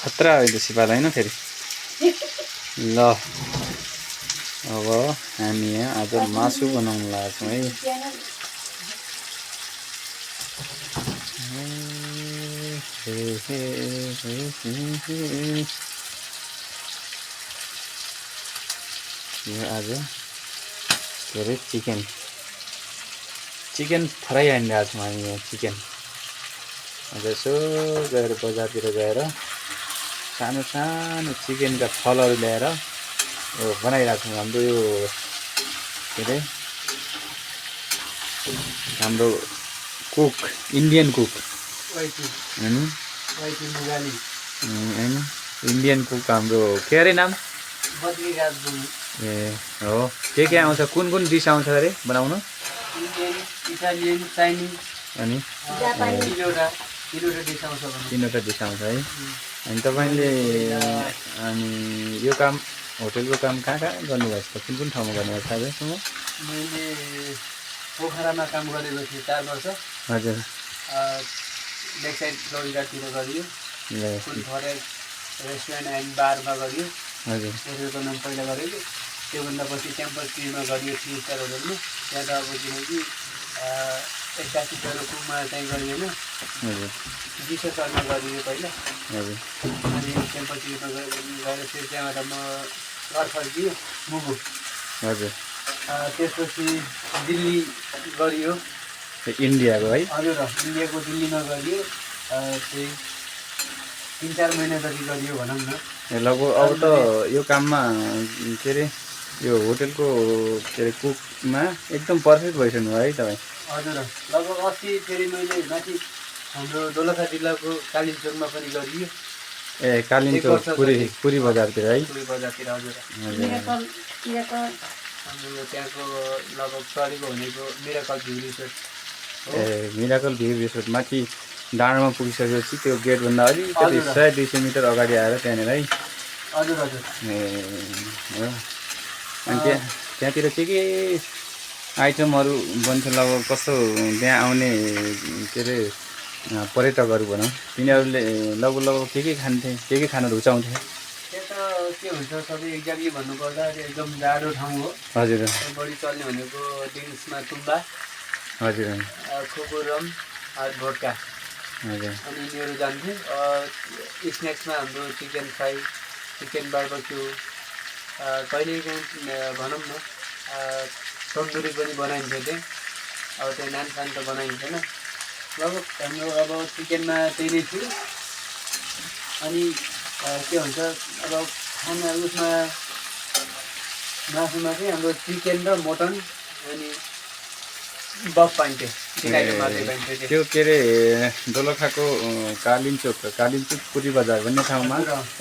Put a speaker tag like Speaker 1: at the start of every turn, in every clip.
Speaker 1: खतरा अहिले सिपाल होइन फेरि ल अब हामी यहाँ आज मासु बनाउन लाग्छौँ है यो आज के अरे चिकन फ्राई हानिरहेको छौँ हामी यहाँ चिकन आज यसो गएर बजारतिर गएर सानो सानो चिकनका थलहरू ल्याएर बनाइरहेको छौँ हाम्रो यो के अरे हाम्रो कुक इन्डियन कुक होइन इन्डियन कुक हाम्रो के अरे नाम ए हो के आउँछ कुन डिस आउँछ अरे बनाउनु
Speaker 2: इटालियन चाइनिज
Speaker 1: अनि तीनवटा डिस आउँछ है अनि तपाईँले अनि यो काम होटेलको काम कहाँ गर्नुभएको छ कुन ठाउँमा गर्नुभएको छ अहिलेसम्म
Speaker 2: मैले पोखरामा काम गरेको थिएँ 4 वर्ष
Speaker 1: हजुर
Speaker 2: लेक साइड रोजगारतिर गरियो रेस्टुरेन्ट एन्ड बारमा गरियो
Speaker 1: हजुर
Speaker 2: होटेलको नाम पहिला गरेको त्योभन्दा पछि क्याम्पस टीमा गरियो 3 स्टार होटेलमा त्यहाँ त अब किनकि 81 कुकमा चाहिँ गरिएन
Speaker 1: हजुर
Speaker 2: विश्व शर्मा गरियो पहिला
Speaker 1: हजुर
Speaker 2: अनि क्याम्पस टीमा गएर फेरि त्यहाँबाट म घर फर्कियो मुगु
Speaker 1: हजुर
Speaker 2: त्यसपछि दिल्ली गरियो
Speaker 1: इन्डियाको है
Speaker 2: हजुर इन्डियाको दिल्लीमा गरियो त्यही 3-4 महिना जति गरियो भनौँ न
Speaker 1: लगभग अब त यो काममा के अरे यो होटेलको के अरे कुकमा एकदम पर्फेक्ट भइसक्नु भयो है तपाईँ
Speaker 2: हजुर लगभग अस्ति फेरि मैले माथि हाम्रो दोलखा जिल्लाको कालिम्पोङमा पनि गरियो
Speaker 1: ए कालिम्पोङ पुरी बजारतिर है
Speaker 2: पुरी बजारतिर हजुर हाम्रो त्यहाँको लगभग चलेको भनेको मिराकल भ्यू रिसोर्ट
Speaker 1: ए मिराकल भ्यू रिसोर्ट माथि डाँडामा पुगिसकेपछि त्यो गेटभन्दा अलिकति 100-200 मिटर अगाडि आएर त्यहाँनिर है
Speaker 2: हजुर हजुर
Speaker 1: ए हो अनि त्यहाँतिर के आइटमहरू बन्छ लगभग कस्तो त्यहाँ आउने के अरे पर्यटकहरू भनौँ तिनीहरूले लगभग के खान्थे के खान रुचाउँथे
Speaker 2: त्यहाँ त के हुन्छ सबै एक्ज्याक्टली भन्नुपर्दा एकदम जाडो ठाउँ हो
Speaker 1: हजुर
Speaker 2: बढी चल्ने भनेको ड्रिङ्क्समा तुम्बा
Speaker 1: हजुर
Speaker 2: खोकुरम भोड्का
Speaker 1: हजुर
Speaker 2: अनि यिनीहरू जान्थे स्न्याक्समा हाम्रो चिकन फ्राई चिकन बार्बेक्यू कहिलेकाहीँ भनौँ न तन्दुरी पनि बनाइन्थ्यो त्यहाँ अब त्यो नान सान त बनाइन्थेन लगभग हाम्रो अब चिकनमा त्यही नै थियो अनि के भन्छ अब खाना उसमा मासुमा चाहिँ हाम्रो चिकन र मटन अनि बफ पाइन्थ्यो
Speaker 1: त्यो के अरे दोलखाको कालिम्चोक पुरी बजार भन्ने ठाउँमा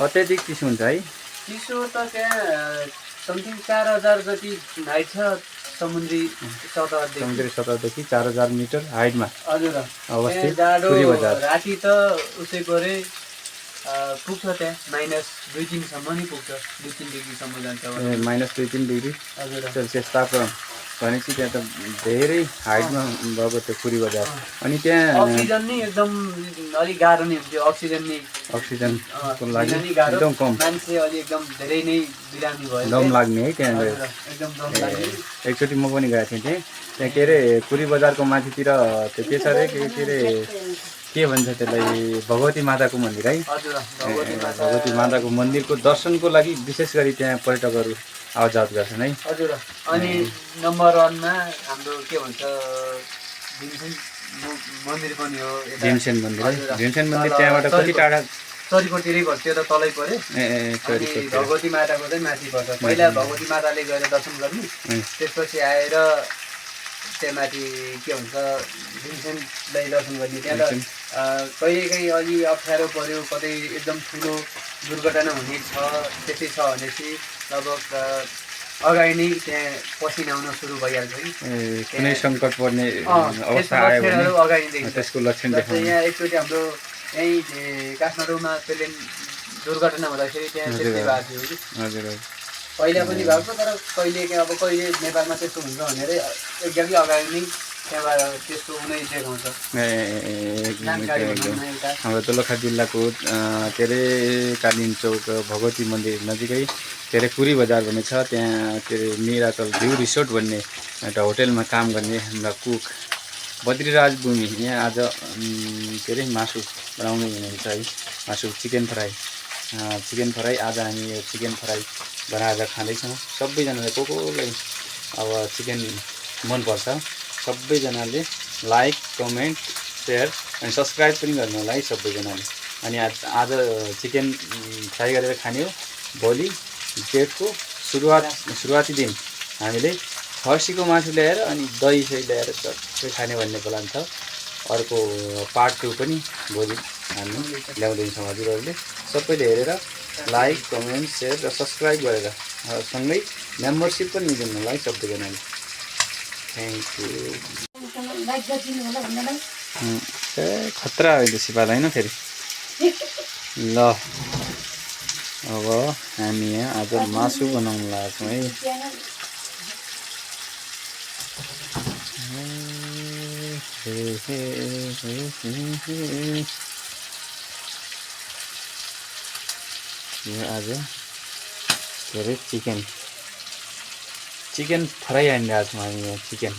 Speaker 1: अत्याधिक चिसो हुन्छ है
Speaker 2: चिसो त त्यहाँ समथिङ 4000 जति हाइट छ समुद्री
Speaker 1: सतहदेखि 4000 मिटर हाइटमा
Speaker 2: हजुर
Speaker 1: अवस्थित
Speaker 2: जाडो
Speaker 1: पुरी बजार
Speaker 2: राति त उसै गरे पुग्छ त्यहाँ -2-3 सम्म नि पुग्छ 2-3 डिग्रीसम्म जान्छ
Speaker 1: -2-3 डिग्री
Speaker 2: हजुर
Speaker 1: सेल्सियस तापक्रम भनेपछि त्यहाँ त धेरै हाइटमा भएको त्यो पुरी बजार अनि त्यहाँ
Speaker 2: अक्सिजन नि एकदम अलिक गाह्रो नै हुन्थ्यो
Speaker 1: अक्सिजनको लागि एकदम कम
Speaker 2: मान्छे अलि एकदम धेरै नै बिरामी भयो
Speaker 1: दम लाग्ने है त्यहाँ गयो
Speaker 2: एकदम दम लाग्ने
Speaker 1: एकचोटि म पनि गएको थिएँ त्यहाँ के अरे पुरी बजारको माथितिर त्यो के छ अरे के अरे के भन्छ त्यसलाई भगवती माताको मन्दिर है
Speaker 2: हजुर
Speaker 1: भगवती माताको मन्दिरको दर्शनको लागि विशेष गरी त्यहाँ पर्यटकहरू आवाजात गर्छन् है
Speaker 2: हजुर अनि नम्बर 1 मा हाम्रो के भन्छ भीमसेन मन्दिर पनि हो
Speaker 1: भीमसेन मन्दिर त्यहाँबाट कति टाढा
Speaker 2: चरीकोटतिरै पर्छ त्यो त तलै पर्यो
Speaker 1: चरीकोट
Speaker 2: भगवती माताको चाहिँ माथि पर्छ पहिला भगवती माताले गएर दर्शन गर्ने त्यसपछि आएर त्यहाँ माथि के भन्छ भीमसेनलाई दर्शन गर्ने त्यहाँ त कहिलेकाहीँ अलि अप्ठ्यारो पर्यो कतै एकदम ठुलो दुर्घटना हुने छ त्यस्तै छ भनेपछि लगभग अगाडि नै त्यहाँ पसिना आउन सुरु भइहाल्छ कि
Speaker 1: कुनै सङ्कट पर्ने अवस्था आयो भने
Speaker 2: अगाडिदेखि
Speaker 1: त्यसको लक्षण देखाउँछ
Speaker 2: यहाँ एकचोटि हाम्रो यहीँ काठमाडौँमा प्लेन दुर्घटना हुँदाखेरि त्यहाँ त्यस्तै भएको थियो कि
Speaker 1: हजुर
Speaker 2: पहिला पनि भएको तर कहिले नेपालमा त्यस्तो हुन्छ भनेर एक्ज्याक्टली अगाडि नै त्यहाँबाट त्यसको उनै देखाउँछ जानकारी भनौँ न एउटा।
Speaker 1: हाम्रो दोलखा जिल्लाको के अरे कालिम्चोक भगवती मन्दिर नजिकै के अरे पुरी बजार भन्ने छ, त्यहाँ के अरे मिराकल भ्यू रिसोर्ट भन्ने एउटा होटेलमा काम गर्ने हाम्रा कुक बद्रीराज भूमि यहाँ आज के अरे मासु बनाउनु हुनुहुन्छ है, मासु चिकन फ्राई आज हामी यो चिकन फ्राई बनाएर खाँदैछौँ। सबैजनाले कोलाई अब चिकन मनपर्छ सबैजनाले लाइक कमेन्ट सेयर अनि सब्सक्राइब पनि गर्नु होला है सबैजनाले। अनि आज चिकन फ्राई गरेर खाने हो। भोलि जेठको सुरुवाती दिन हामीले खसीको मासु ल्याएर अनि दही सही ल्याएर सबै खाने भन्ने प्लान छ। अर्को पार्ट 2 पनि भोलि हामी ल्याउँदैछौँ। हजुरहरूले सबैले हेरेर लाइक कमेन्ट सेयर र सब्सक्राइब गरेर सँगै मेम्बरसिप पनि लिनु होला है सबैजनाले। Thank you. खतरा अहिले सिपाल होइन फेरि। ल अब हामी यहाँ आज मासु बनाउनु लाग्छौँ है। यो आज के अरे चिकन फ्राई हानिरहेको छौँ हामी यहाँ। चिकन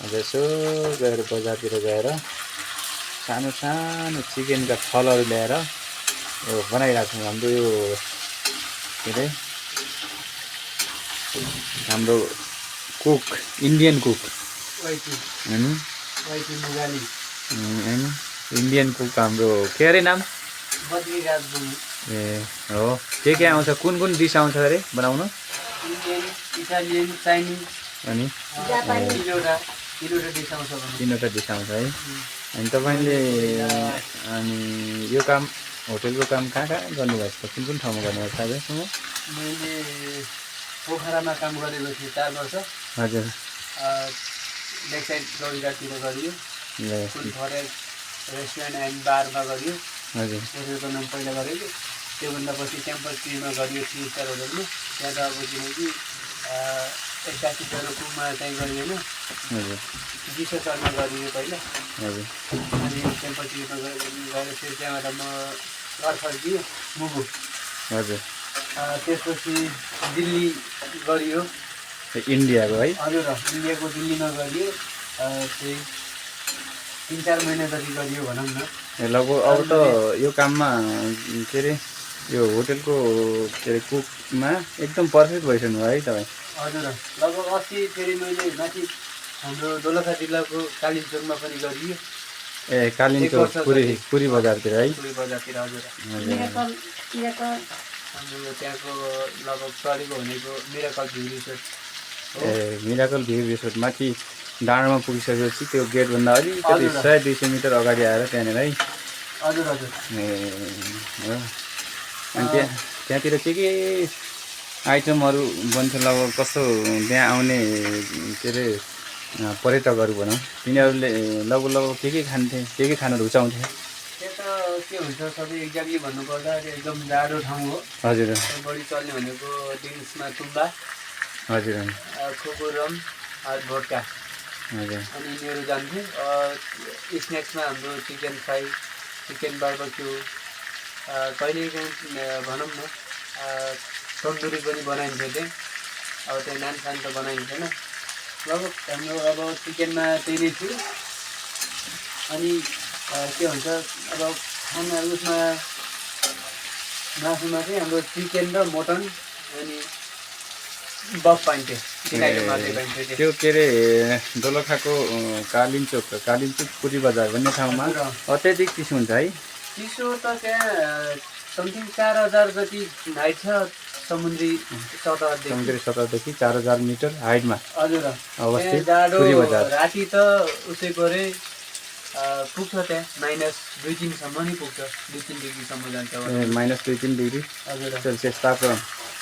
Speaker 1: आज यसो गएर बजारतिर गएर सानो सानो चिकनका फलहरू ल्याएर यो बनाइरहेको छौँ। हाम्रो यो के अरे हाम्रो cook Indian cook Indian cook हाम्रो के अरे नाम
Speaker 2: बद्रीराज भूमि।
Speaker 1: ए हो। के आउँछ, कुन डिस आउँछ अरे बनाउनु?
Speaker 2: इन्डियन, इटालियन, चाइनिज
Speaker 1: अनि
Speaker 2: तीनवटा
Speaker 1: डिस आउँछ है। अनि तपाईँले अनि यो काम होटेलको काम कहाँ गर्नुभएको छ? कुन ठाउँमा गर्नुभएको छ अहिलेसम्म?
Speaker 2: मैले पोखरामा काम गरेको थिएँ 4 वर्ष।
Speaker 1: हजुर।
Speaker 2: लेक साइड गौरीघाटतिर गरियो। रेस्टुरेन्ट एन्ड बारमा गरियो।
Speaker 1: हजुर।
Speaker 2: होटेलको नाम पहिला गरेको। त्योभन्दा पछि क्याम्पस 3 मा गरियो 3 स्टार होटेलमा। त्यहाँ त अब किनकि 81 जरो कुकमा चाहिँ गरिएन।
Speaker 1: हजुर।
Speaker 2: विश्व शर्मा गरियो पहिला।
Speaker 1: हजुर।
Speaker 2: अनि क्याम्पस 3 मा गएर फेरि त्यहाँबाट म घर फर्कियो मुगु।
Speaker 1: हजुर।
Speaker 2: त्यसपछि दिल्ली गरियो।
Speaker 1: इन्डियाको है?
Speaker 2: हजुर, इन्डियाको दिल्लीमा गरियो। त्यही 3-4 महिना जति गरियो भनौँ न।
Speaker 1: लगभग अब त यो काममा के अरे यो होटेलको के अरे कुकमा एकदम पर्फेक्ट भइसक्नु भयो है तपाईँ?
Speaker 2: हजुर, लगभग 80 फेरि मैले माथि हाम्रो दोलखा जिल्लाको कालिम्चोकमा पनि गरियो।
Speaker 1: ए कालिम्चोक पुरी बजारतिर है?
Speaker 2: पुरी बजारतिर हजुर। हाम्रो त्यहाँको लगभग चलेको भनेको मिराकल भ्यू रिसोर्ट।
Speaker 1: ए मिराकल भ्यू रिसोर्ट माथि डाँडामा पुगिसकेपछि त्यो गेटभन्दा अलिकति 100-200 मिटर अगाडि आएर त्यहाँनिर है?
Speaker 2: हजुर हजुर।
Speaker 1: ए हो। अनि त्यहाँतिर के आइटमहरू बन्छ लगभग कस्तो त्यहाँ आउने के अरे पर्यटकहरू भनौँ तिनीहरूले लगभग के खान्थे, के खान रुचाउँथे?
Speaker 2: त्यो त के हुन्छ सबै एक्ज्याक्टली भन्नुपर्दा एकदम जाडो ठाउँ हो।
Speaker 1: हजुर।
Speaker 2: बढी चल्ने भनेको ड्रिङ्क्समा तुम्बा,
Speaker 1: हजुर,
Speaker 2: खोकोरम, भोड्का।
Speaker 1: हजुर।
Speaker 2: अनि यिनीहरू जान्थे। स्न्याक्समा हाम्रो चिकन फ्राई, चिकन बार्बेक्यू, कहिलेकाहीँ भनौँ न तन्दुरी पनि बनाइन्थ्यो त्यहाँ। अब त्यहाँ नान सान त बनाइन्थेन। लगभग हाम्रो अब चिकनमा त्यही नै थियो। अनि के भन्छ अब खाना उसमा मासुमा चाहिँ हाम्रो चिकन र मटन अनि बफ पाइन्थ्यो।
Speaker 1: त्यो के अरे दोलखाको कालिम्चोक पुरी बजार भन्ने ठाउँमा अत्याधिक चिसो हुन्छ है?
Speaker 2: चिसो त त्यहाँ समथिङ 4000 जति हाइट छ समुद्री
Speaker 1: सतहदेखि 4000 मिटर हाइटमा।
Speaker 2: हजुर।
Speaker 1: अवस्थित
Speaker 2: जाडो
Speaker 1: पुरी बजार।
Speaker 2: राति त उसै गरे पुग्छ त्यहाँ -2-3 सम्म नि पुग्छ। 2-3 डिग्रीसम्म जान्छ।
Speaker 1: -2-3 डिग्री
Speaker 2: हजुर
Speaker 1: सेल्सियस तापक्रम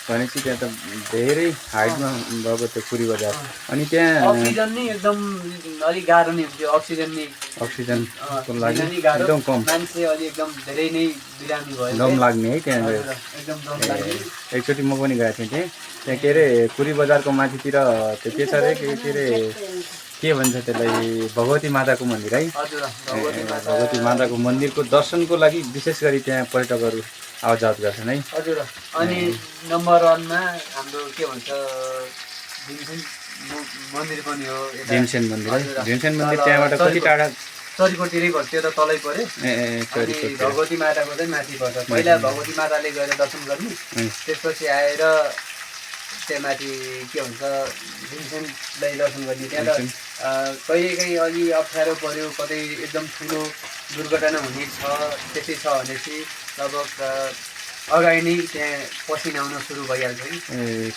Speaker 1: भनेपछि त्यहाँ त धेरै हाइटमा भएको त्यो पुरी बजार। अनि त्यहाँ
Speaker 2: अक्सिजन नै एकदम अलिक गाह्रो नै हुन्थ्यो।
Speaker 1: अक्सिजनको लागि
Speaker 2: गाह्रो,
Speaker 1: एकदम कम।
Speaker 2: मान्छे अलि एकदम धेरै नै बिरामी भयो।
Speaker 1: दम लाग्ने है त्यहाँ गयो।
Speaker 2: एकदम दम लाग्ने।
Speaker 1: एकचोटि म पनि गएको थिएँ त्यहाँ के अरे पुरी बजारको माथितिर त्यो के छ अरे के अरे के भन्छ त्यसलाई भगवती माताको मन्दिर है।
Speaker 2: हजुर भगवती माता
Speaker 1: भगवती माताको मन्दिरको दर्शनको लागि विशेष गरी त्यहाँ पर्यटकहरू आवाज जावत गर्छन् है।
Speaker 2: हजुर। अनि नम्बर 1 मा हाम्रो के भन्छ भीमसेन मन्दिर पनि हो यता।
Speaker 1: भीमसेन मन्दिर है।
Speaker 2: हजुर।
Speaker 1: भीमसेन मन्दिर त्यहाँबाट कति टाढा?
Speaker 2: चरीकोटतिरै पर्छ, त्यो त तलै पर्यो। अनि भगवती माताको चाहिँ माथि पर्छ। पहिला भगवती माताले गएर दर्शन गर्नु, त्यसपछि आएर त्यहाँ माथि के भन्छ भीमसेनलाई दर्शन गर्ने। त्यहाँ त कहिलेकाहीँ अलि अप्ठ्यारो पर्यो, कतै एकदम ठुलो दुर्घटना हुने छ, त्यस्तै छ भनेपछि लगभग अगाडि नै त्यहाँ पसिना आउन सुरु भइहाल्छ कि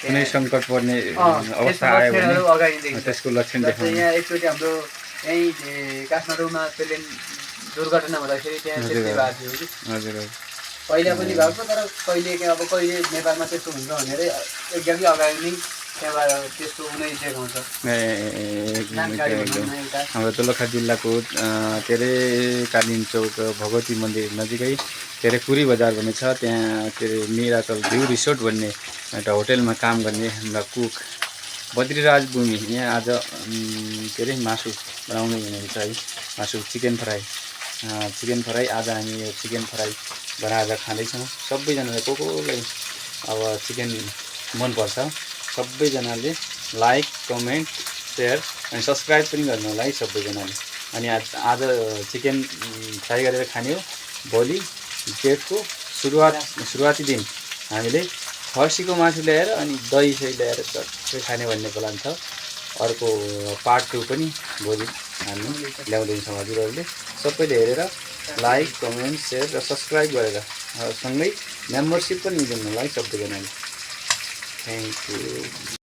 Speaker 1: कुनै सङ्कट पर्ने अवस्था आयो भने
Speaker 2: अगाडि
Speaker 1: त्यसको लक्षण देखाउँछ।
Speaker 2: यहाँ एकचोटि हाम्रो यहीँ काठमाडौँमा प्लेन दुर्घटना हुँदाखेरि त्यहाँ त्यस्तै भएको थियो कि।
Speaker 1: हजुर
Speaker 2: पहिला पनि भएको छ, तर कहिले नेपालमा त्यस्तो हुन्छ भनेर एकदमै अगाडि नै त्यहाँबाट त्यस्तो हुनै देखाउँछ।
Speaker 1: हाम्रो दोलखा जिल्लाको के अरे कालिम चौक भगवती मन्दिर नजिकै के अरे पुरी बजार भन्ने छ, त्यहाँ के अरे मिराकल भ्यू रिसोर्ट भन्ने एउटा होटेलमा काम गर्ने हाम्रा कुक बद्रीराज भूमि यहाँ आज के अरे मासु बनाउनु हुनुहुन्छ है। मासु चिकन फ्राई आज हामी यो चिकन फ्राई बनाएर खाँदैछौँ। सबैजनाले कसलाई अब चिकन मनपर्छ सबैजनाले लाइक कमेन्ट सेयर अनि सब्सक्राइब पनि गर्नु होला है सबैजनाले। अनि आज चिकन फ्राई गरेर खाने हो। भोलि जेठको सुरुवाती दिन हामीले खसीको मासु ल्याएर अनि दही सही ल्याएर चट्टै खाने भन्ने प्लान छ। अर्को पार्ट 2 पनि भोलि हामी ल्याउँदैछौँ। हजुरहरूले सबैले हेरेर लाइक कमेन्ट सेयर र सब्सक्राइब गरेर सँगै मेम्बरसिप पनि लिनु होला है सबैजनाले। Thank you.